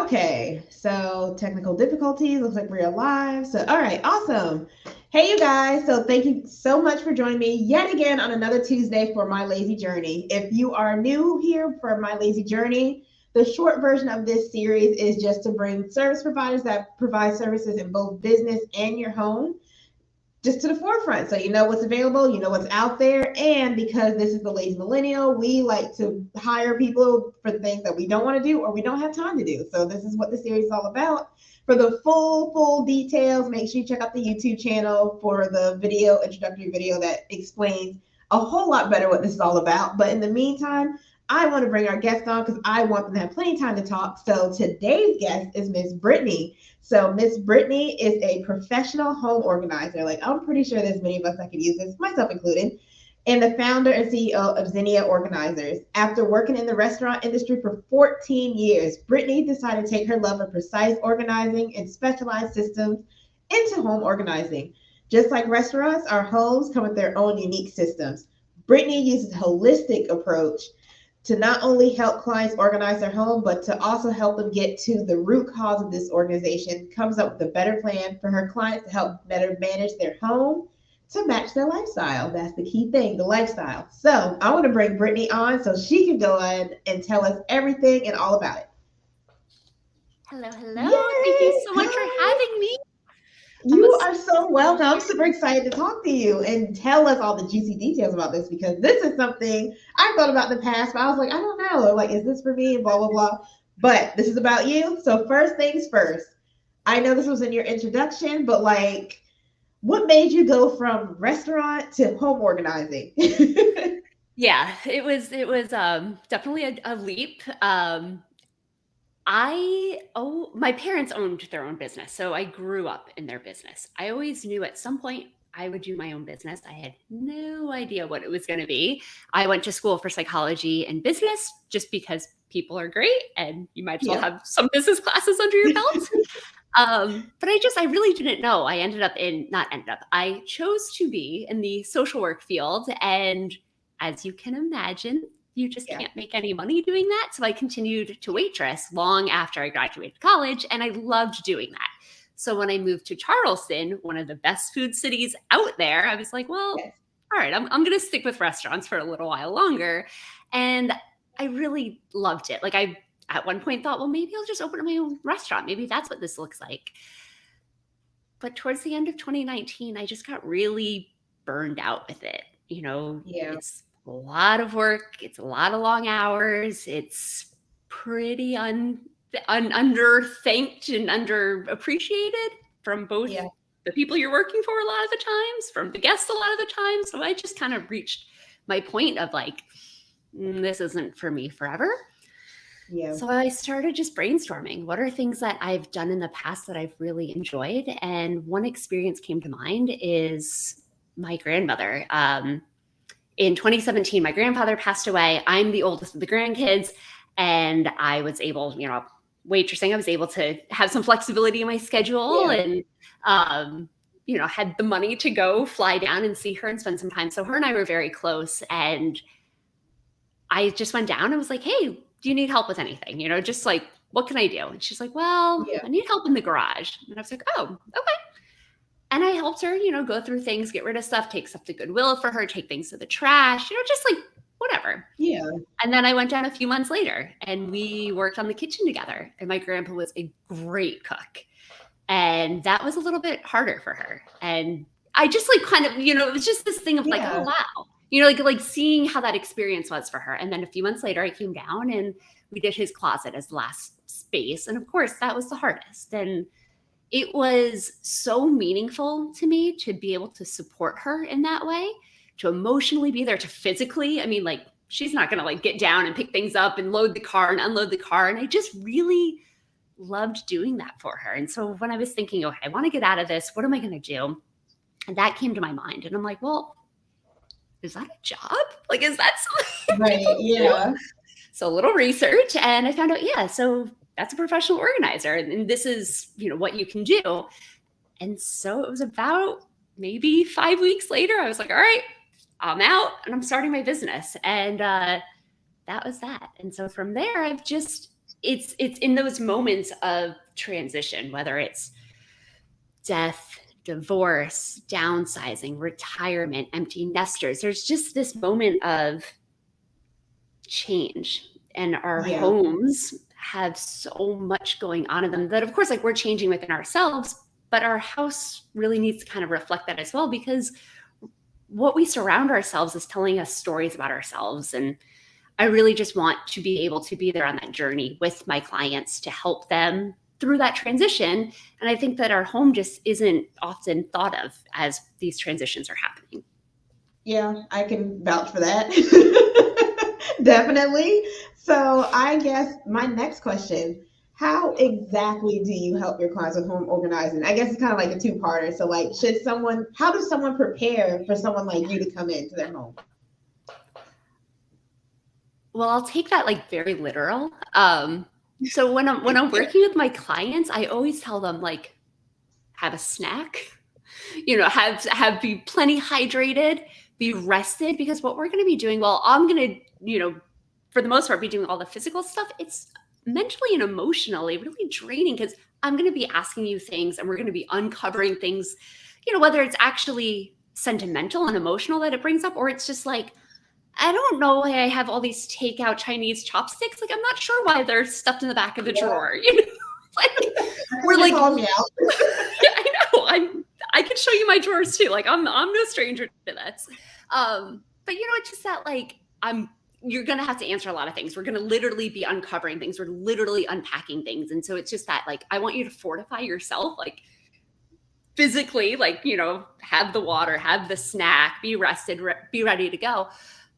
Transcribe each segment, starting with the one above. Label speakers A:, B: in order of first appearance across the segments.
A: Okay, so technical difficulties. Looks like we're alive. So, all right, awesome. Hey, you guys. So, thank you so much for joining me yet again on another Tuesday for My Lazy Journey. If you are new here for My Lazy Journey, the short version of this series is just to bring service providers that provide services in both business and your home just to the forefront. So you know what's available, you know what's out there. And because this is the lazy millennial, we like to hire people for things that we don't want to do or we don't have time to do. So this is what the series is all about. For the full details, make sure you check out the YouTube channel for the introductory video that explains a whole lot better what this is all about. But in the meantime, I want to bring our guest on because I want them to have plenty of time to talk. So today's guest is Miss Brittany. So Miss Brittany is a professional home organizer. Like, I'm pretty sure there's many of us that could use this, myself included, and the founder and CEO of Zenia Organizers. After working in the restaurant industry for 14 years, Brittany decided to take her love of precise organizing and specialized systems into home organizing. Just like restaurants, our homes come with their own unique systems. Brittany uses a holistic approach to not only help clients organize their home, but to also help them get to the root cause of this organization, comes up with a better plan for her clients to help better manage their home to match their lifestyle. That's the key thing, the lifestyle. So I want to bring Brittany on so she can go on and tell us everything and all about it.
B: Hello.
A: Yay!
B: Thank you so much for having me.
A: You are so welcome. I'm super excited to talk to you and tell us all the juicy details about this because this is something I've thought about in the past, but I was like, I don't know. Like, is this for me? And blah, blah, blah. But this is about you. So, first things first, I know this was in your introduction, but like, what made you go from restaurant to home organizing?
B: Yeah, it was definitely a leap. My parents owned their own business, so I grew up in their business. I always knew at some point I would do my own business. I had no idea what it was going to be. I went to school for psychology and business just because people are great and you might as well have some business classes under your belt. But I really didn't know. I chose to be in the social work field. And as you can imagine, you just can't make any money doing that. So I continued to waitress long after I graduated college, and I loved doing that. So when I moved to Charleston, one of the best food cities out there, I was like, well, all right, I'm going to stick with restaurants for a little while longer. And I really loved it. Like, I at one point thought, well, maybe I'll just open my own restaurant. Maybe that's what this looks like. But towards the end of 2019, I just got really burned out with it. It's a lot of work. It's a lot of long hours. It's pretty underthanked and underappreciated from both the people you're working for a lot of the times, from the guests a lot of the times. So I just kind of reached my point of like, this isn't for me forever. Yeah. So I started just brainstorming. What are things that I've done in the past that I've really enjoyed? And one experience came to mind is my grandmother. In 2017, my grandfather passed away. I'm the oldest of the grandkids, and I was able, waitressing, I was able to have some flexibility in my schedule and, had the money to go fly down and see her and spend some time. So her and I were very close, and I just went down and was like, hey, do you need help with anything? Just like, what can I do? And she's like, well, I need help in the garage. And I was like, oh, okay. And I helped her, go through things, get rid of stuff, take stuff to Goodwill for her, take things to the trash, just like whatever. Yeah. And then I went down a few months later and we worked on the kitchen together. And my grandpa was a great cook. And that was a little bit harder for her. And I just like kind of, it was just this thing of like, oh, wow. Like seeing how that experience was for her. And then a few months later, I came down and we did his closet as the last space. And of course, that was the hardest. And it was so meaningful to me to be able to support her in that way, to emotionally be there, to physically. I mean, like, she's not going to like get down and pick things up and load the car and unload the car. And I just really loved doing that for her. And so when I was thinking, okay, I want to get out of this, what am I going to do? And that came to my mind. And I'm like, well, is that a job? Like, is that something? Right. Yeah. So a little research, and I found out, so that's a professional organizer. And this is, what you can do. And so it was about maybe 5 weeks later, I was like, all right, I'm out and I'm starting my business. And that was that. And so from there, I've just it's in those moments of transition, whether it's death, divorce, downsizing, retirement, empty nesters. There's just this moment of change, and our homes have so much going on in them that, of course, like, we're changing within ourselves, but our house really needs to kind of reflect that as well, because what we surround ourselves is telling us stories about ourselves. And I really just want to be able to be there on that journey with my clients to help them through that transition. And I think that our home just isn't often thought of as these transitions are happening.
A: Yeah, I can vouch for that. Definitely. So I guess my next question, how exactly do you help your clients with home organizing? I guess it's kind of like a two-parter. So like, how does someone prepare for someone like you to come into their home?
B: Well, I'll take that like very literal. So when I'm working with my clients, I always tell them, like, have a snack, be plenty hydrated, be rested, because what we're going to be doing, well, I'm going to, for the most part, be doing all the physical stuff. It's mentally and emotionally really draining, because I'm going to be asking you things, and we're going to be uncovering things, whether it's actually sentimental and emotional that it brings up, or it's just like, I don't know why I have all these takeout Chinese chopsticks. Like, I'm not sure why they're stuffed in the back of the drawer. Like, we're like,
A: call me out.
B: Yeah, I know. I can show you my drawers too. Like, I'm no stranger to this. But it's just that, like, you're gonna have to answer a lot of things. We're gonna literally be uncovering things. We're literally unpacking things. And so it's just that, like, I want you to fortify yourself, like, physically, like, have the water, have the snack, be rested, be ready to go.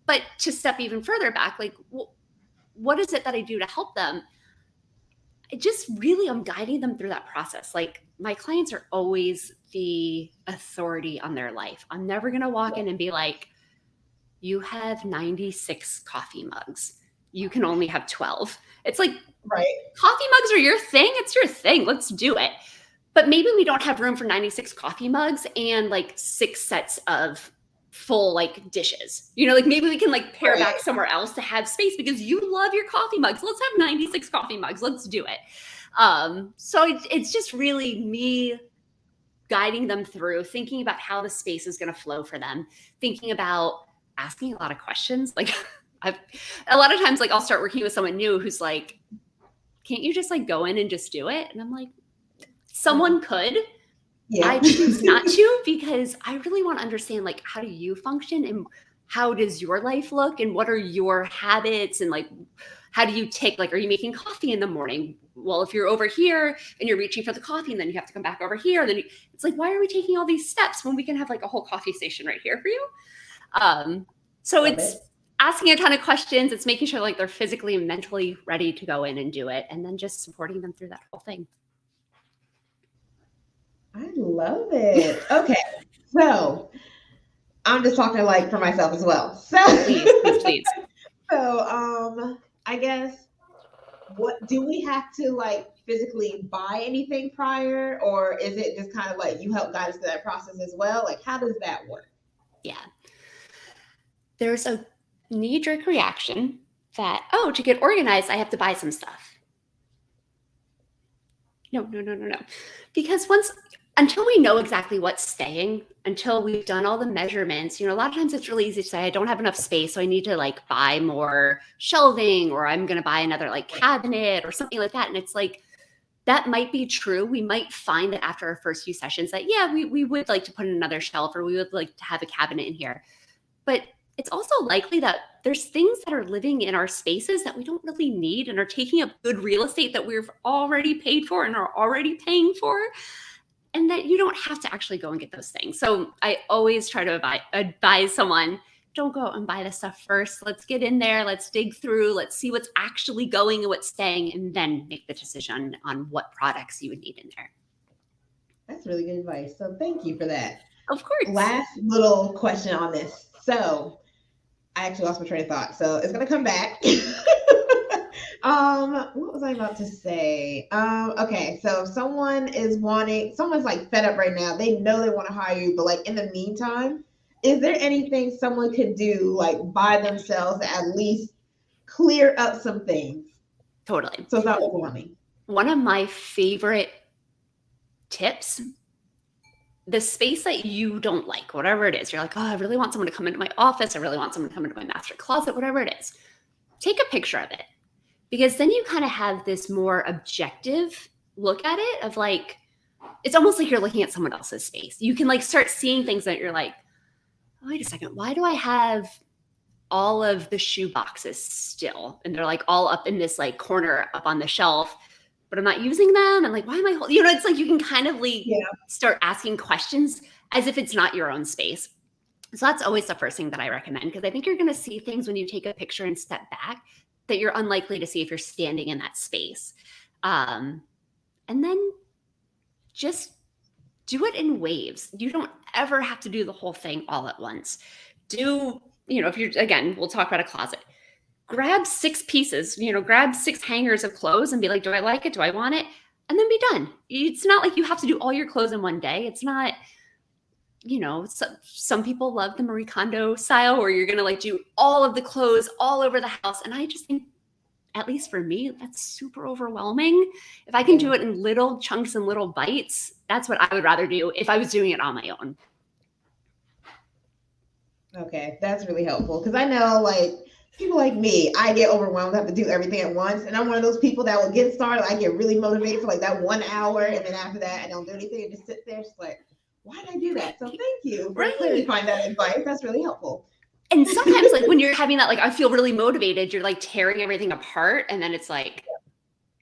B: But to step even further back, like, what is it that I do to help them? I'm guiding them through that process. Like, my clients are always the authority on their life. I'm never going to walk in and be like, you have 96 coffee mugs. You can only have 12. It's like,
A: right.
B: Coffee mugs are your thing. It's your thing. Let's do it. But maybe we don't have room for 96 coffee mugs and like 6 sets of full like dishes. Like, maybe we can like pare back somewhere else to have space, because you love your coffee mugs. Let's have 96 coffee mugs. Let's do it. So it's just really me guiding them through, thinking about how the space is going to flow for them, thinking about asking a lot of questions. Like, a lot of times, like, I'll start working with someone new who's like, can't you just like go in and just do it? And I'm like, someone could. Yeah. I choose not to, because I really want to understand, like, how do you function, and how does your life look, and what are your habits, and like, how do you take, like, are you making coffee in the morning? Well, if you're over here and you're reaching for the coffee, and then you have to come back over here, then it's like, why are we taking all these steps when we can have like a whole coffee station right here for you? So it's asking a ton of questions. It's making sure like they're physically and mentally ready to go in and do it, and then just supporting them through that whole thing.
A: I love it. Okay. So I'm just talking like for myself as well. So
B: please.
A: So I guess, what do we have to like physically buy anything prior, or is it just kind of like you help guide us through that process as well? Like, how does that work?
B: Yeah. There's a knee-jerk reaction that, to get organized, I have to buy some stuff. No. Because until we know exactly what's staying, until we've done all the measurements, a lot of times it's really easy to say, I don't have enough space, so I need to like buy more shelving, or I'm going to buy another like cabinet or something like that. And it's like, that might be true. We might find that after our first few sessions that, we would like to put in another shelf, or we would like to have a cabinet in here. But it's also likely that there's things that are living in our spaces that we don't really need, and are taking up good real estate that we've already paid for and are already paying for, and that you don't have to actually go and get those things. So I always try to advise someone, don't go out and buy this stuff first. Let's get in there. Let's dig through. Let's see what's actually going and what's staying, and then make the decision on what products you would need in there.
A: That's really good advice. So thank you for that.
B: Of course.
A: Last little question on this. So I actually lost my train of thought, so it's going to come back. What was I about to say? Okay, so if someone's like fed up right now, they know they want to hire you, but like in the meantime, is there anything someone could do like by themselves to at least clear up some things?
B: Totally.
A: So it's not overwhelming.
B: One of my favorite tips, the space that you don't like, whatever it is, you're like, oh, I really want someone to come into my office. I really want someone to come into my master closet, whatever it is. Take a picture of it, because then you kind of have this more objective look at it of like, it's almost like you're looking at someone else's space. You can like start seeing things that you're like, oh, wait a second, why do I have all of the shoe boxes still? And they're like all up in this like corner up on the shelf, but I'm not using them. And like, why am I holding, it's like you can kind of like start asking questions as if it's not your own space. So that's always the first thing that I recommend, because I think you're going to see things when you take a picture and step back that you're unlikely to see if you're standing in that space. And then just do it in waves. You don't ever have to do the whole thing all at once. If you're, again, we'll talk about a closet. Grab 6 pieces, grab 6 hangers of clothes and be like, do I like it? Do I want it? And then be done. It's not like you have to do all your clothes in one day. It's not, some people love the Marie Kondo style where you're going to like do all of the clothes all over the house. And I just think, at least for me, that's super overwhelming. If I can do it in little chunks and little bites, that's what I would rather do if I was doing it on my own.
A: Okay, that's really helpful, because I know like people like me, I get overwhelmed, have to do everything at once. And I'm one of those people that will get started. I get really motivated for like that 1 hour. And then after that, I don't do anything and just sit there just like, why did I do that? So thank you for clarifying that advice. That's really helpful.
B: And sometimes like when you're having that, like, I feel really motivated, you're like tearing everything apart. And then it's like,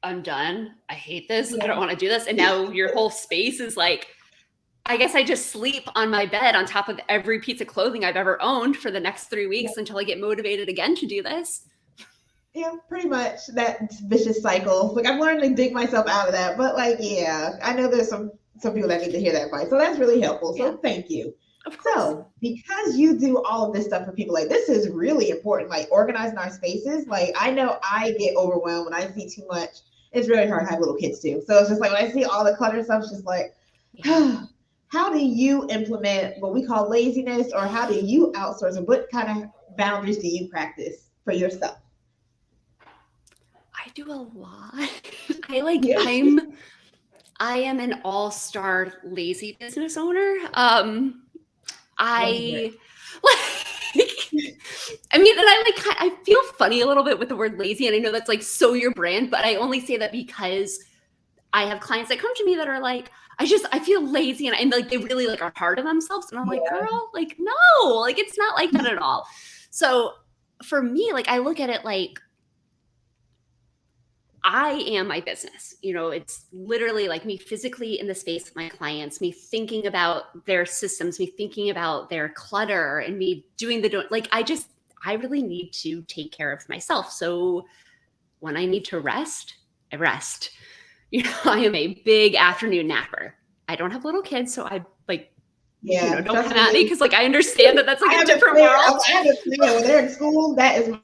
B: I'm done. I hate this. I don't want to do this. And now your whole space is like, I guess I just sleep on my bed on top of every piece of clothing I've ever owned for the next 3 weeks until I get motivated again to do this.
A: Yeah, pretty much that vicious cycle. Like I've learned to dig myself out of that. But like, yeah, I know there's some people that need to hear that advice. So that's really helpful. So thank you. So because you do all of this stuff for people, like this is really important, like organizing our spaces. Like I know I get overwhelmed when I see too much. It's really hard. I have little kids too. So it's just like when I see all the clutter stuff, it's just like, how do you implement what we call laziness, or how do you outsource, and what kind of boundaries do you practice for yourself?
B: I do a lot. I am an all-star lazy business owner. I feel funny a little bit with the word lazy, and I know that's like so your brand, but I only say that because I have clients that come to me that are like, I feel lazy, and like they really like are hard on themselves, and I'm like, girl, like no, like it's not like that at all. So for me, like I look at it like I am my business. It's literally like me physically in the space with my clients, me thinking about their systems, me thinking about their clutter, and me doing I really need to take care of myself. So when I need to rest, I rest. I am a big afternoon napper. I don't have little kids, so I don't come at me, because like I understand that that's like a different world.
A: I understand when they're in school, that is.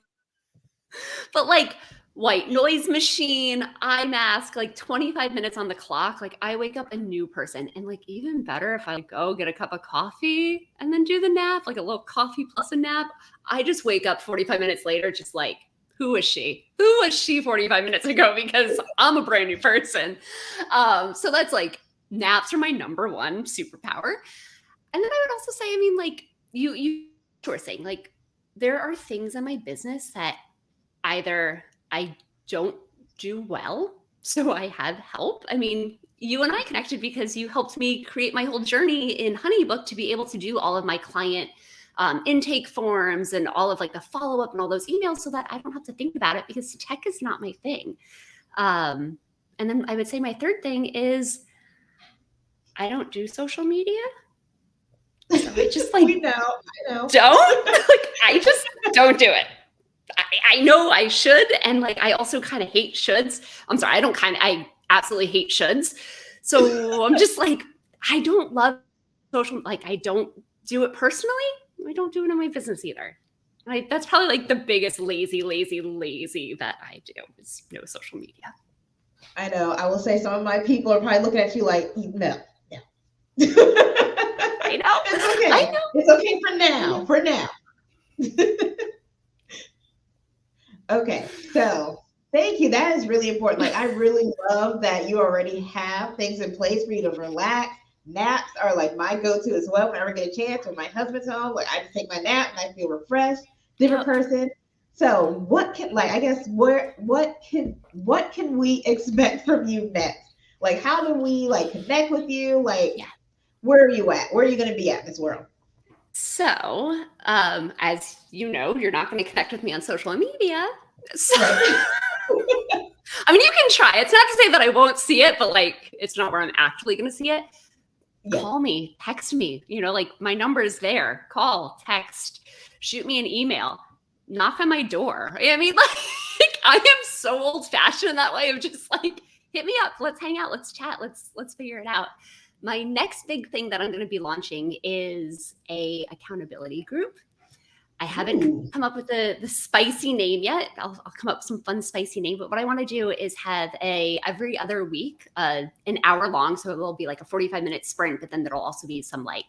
B: But like white noise machine, eye mask, like 25 minutes on the clock. Like I wake up a new person, and like even better if I go get a cup of coffee and then do the nap, like a little coffee plus a nap. I just wake up 45 minutes later, just like, who was she? Who was she 45 minutes ago? Because I'm a brand new person. So that's like naps are my number one superpower. And then I would also say, I mean, like you were saying, like there are things in my business that either I don't do well, so I have help. I mean, you and I connected because you helped me create my whole journey in HoneyBook to be able to do all of my client intake forms and all of like the follow-up and all those emails, so that I don't have to think about it, because tech is not my thing. And then I would say my third thing is I don't do social media. So I just like,
A: I know.
B: Don't like, I just don't do it. I know I should. And like, I also kind of hate shoulds. I'm sorry. I absolutely hate shoulds. So I'm just like, I don't love social, like I don't do it personally. I don't do it in my business either. That's probably like the biggest lazy that I do is no social media.
A: I know. I will say some of my people are probably looking at you like, no.
B: I know.
A: It's okay.
B: I know.
A: It's okay for now. For now. Okay. So Thank you. That is really important. Like, I really love that you already have things in place for you to relax. Naps are like my go-to as well. Whenever I get a chance, when my husband's home, like I just take my nap and I feel refreshed, different
B: Yep.
A: person. So what can, like, I guess what can we expect from you next? Like, how do we like connect with you? Like,
B: Yeah.
A: where are you at? Where are you going to be at in this world?
B: So, as you know, you're not going to connect with me on social media. So,
A: Right.
B: I mean, you can try. It's not to say that I won't see it, but like, it's not where I'm actually going to see it.
A: Yeah.
B: Call me, text me, like my number is there. Call, text, shoot me an email, knock on my door. I mean, like I am so old fashioned in that way of just like, hit me up, let's hang out, let's chat, let's figure it out. My next big thing that I'm going to be launching is a accountability group. I haven't come up with the spicy name yet. I'll come up with some fun spicy name. But what I want to do is have every other week, an hour long. So it will be like a 45-minute sprint, but then there'll also be some like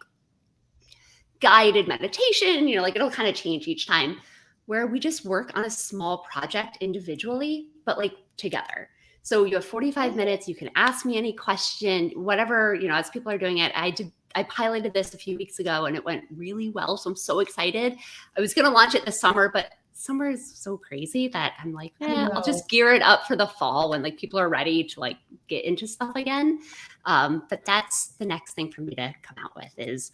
B: guided meditation, like it'll kind of change each time, where we just work on a small project individually, but like together. So you have 45 minutes. You can ask me any question, whatever, as people are doing it. I piloted this a few weeks ago and it went really well. So I'm so excited. I was going to launch it this summer, but summer is so crazy that I'm like, I'll just gear it up for the fall when like people are ready to like get into stuff again. But that's the next thing for me to come out with is,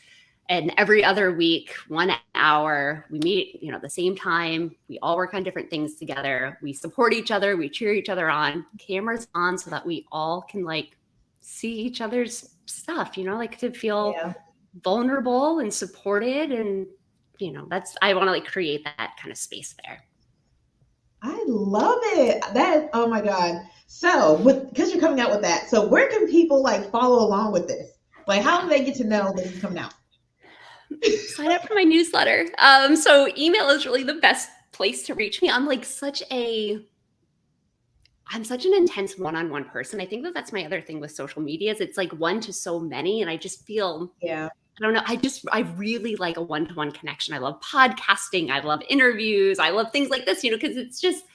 B: and every other week, 1 hour, we meet, the same time. We all work on different things together. We support each other. We cheer each other on. Cameras on so that we all can like see each other's stuff, like to feel vulnerable and supported. And, I want to like create that kind of space there.
A: I love it. Oh my God. So because you're coming out with that, so where can people like follow along with this? Like, how do they get to know this is coming out?
B: Sign up for my newsletter. So email is really the best place to reach me. I'm such an intense one-on-one person. I think that's my other thing with social media is it's like one to so many. And I just feel, I don't know. I really like a one-to-one connection. I love podcasting. I love interviews. I love things like this, because it's just,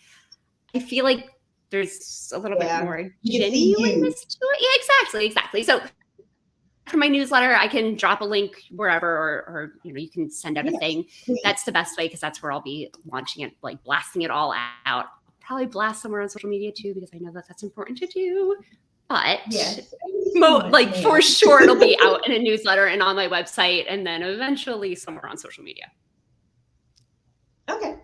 B: I feel like there's a little bit more genuineness to it. Yeah, exactly. So for my newsletter, I can drop a link wherever, or you can send out a thing. Please. That's the best way because that's where I'll be launching it, like blasting it all out. Probably blast somewhere on social media too because I know that's important to do. But for sure, it'll be out in a newsletter and on my website, and then eventually somewhere on social media.
A: Okay.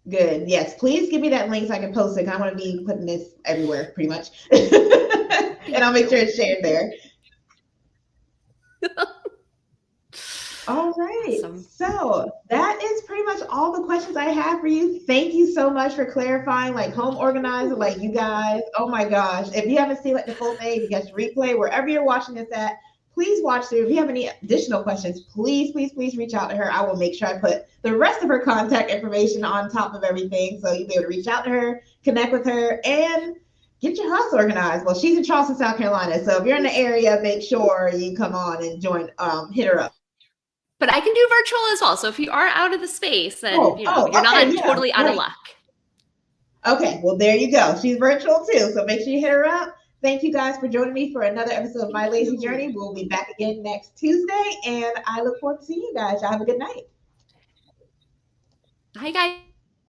A: Good. Yes. Please give me that link so I can post it. I want to be putting this everywhere, pretty much, and I'll make sure it's shared there. All right. Awesome. So that is pretty much all the questions I have for you. Thank you so much for clarifying, like home organizer, like you guys. Oh my gosh. If you haven't seen like the full thing, you guys replay wherever you're watching this at, please watch through. If you have any additional questions, please reach out to her. I will make sure I put the rest of her contact information on top of everything. So you'll be able to reach out to her, connect with her, and get your house organized. Well, she's in Charleston, South Carolina. So if you're in the area, make sure you come on and join, hit her up.
B: But I can do virtual as well. So if you are out of the space, then you're not totally out of luck.
A: Okay, well, there you go. She's virtual too. So make sure you hit her up. Thank you guys for joining me for another episode of My Lazy Journey. We'll be back again next Tuesday. And I look forward to seeing you guys. Y'all have a good night.
B: Bye, guys.